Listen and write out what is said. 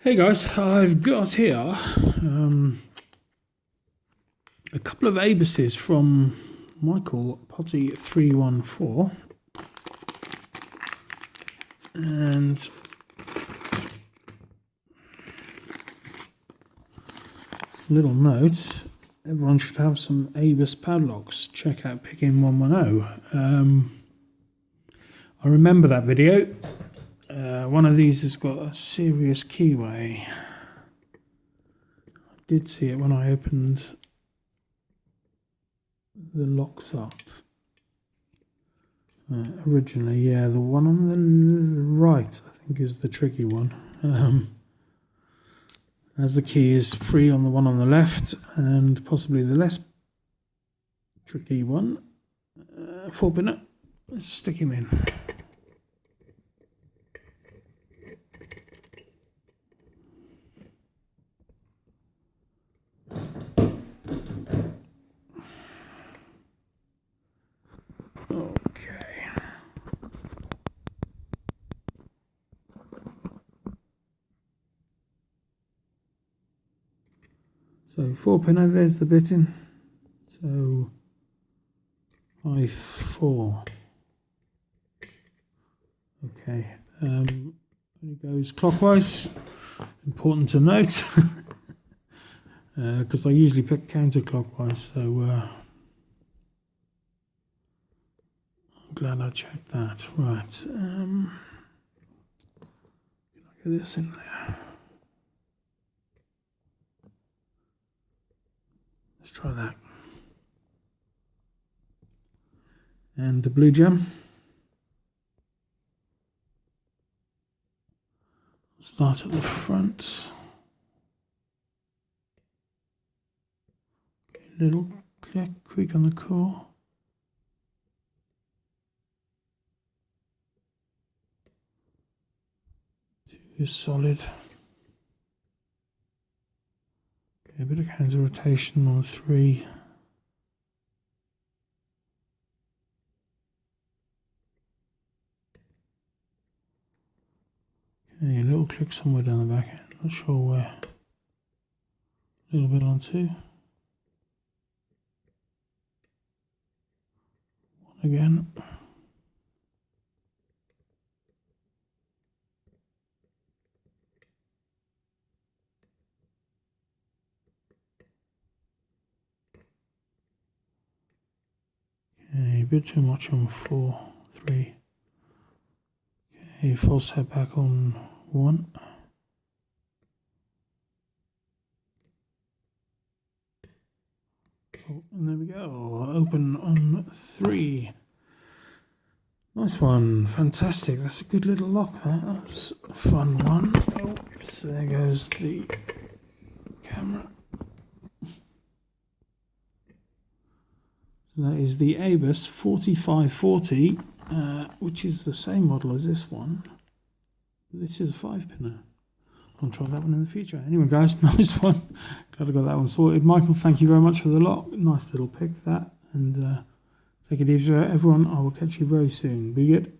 Hey guys, I've got here a couple of abuses from Michael Potty 314 and little note, everyone should have some Abus padlocks. Check out Picking 110. I remember that video. One of these has got a serious keyway. I did see it when I opened the locks up. Originally, yeah, the one on the right I think is the tricky one. As the key is free on the one on the left, and possibly the less tricky one. 4-pinner. Let's stick him in. Okay. So 4-pinner, there's the bit in. So I4. Okay. It goes clockwise. Important to note. Because I usually pick counterclockwise, so I'm glad I checked that. Right, can I get this in there? Let's try that. And the blue gem. Start at the front. Little click, creak on the core. Two is solid. Okay, a bit of counter rotation on 3. Okay, a little click somewhere down the back end, not sure where. A little bit on 2. Again. Okay, a bit too much on 4, 3. Okay, false head back on 1. Oh, and there we go. Open on 3. Nice one. Fantastic. That's a good little lock, that. That was a fun one. Oops, there goes the camera. So that is the Abus 4540, which is the same model as this one. This is a 5-pinner. I'll try that one in the future. Anyway, guys, nice one. Glad I got that one sorted. Michael, thank you very much for the lock. Nice little pick, that. And take it easy, everyone. I will catch you very soon. Be good.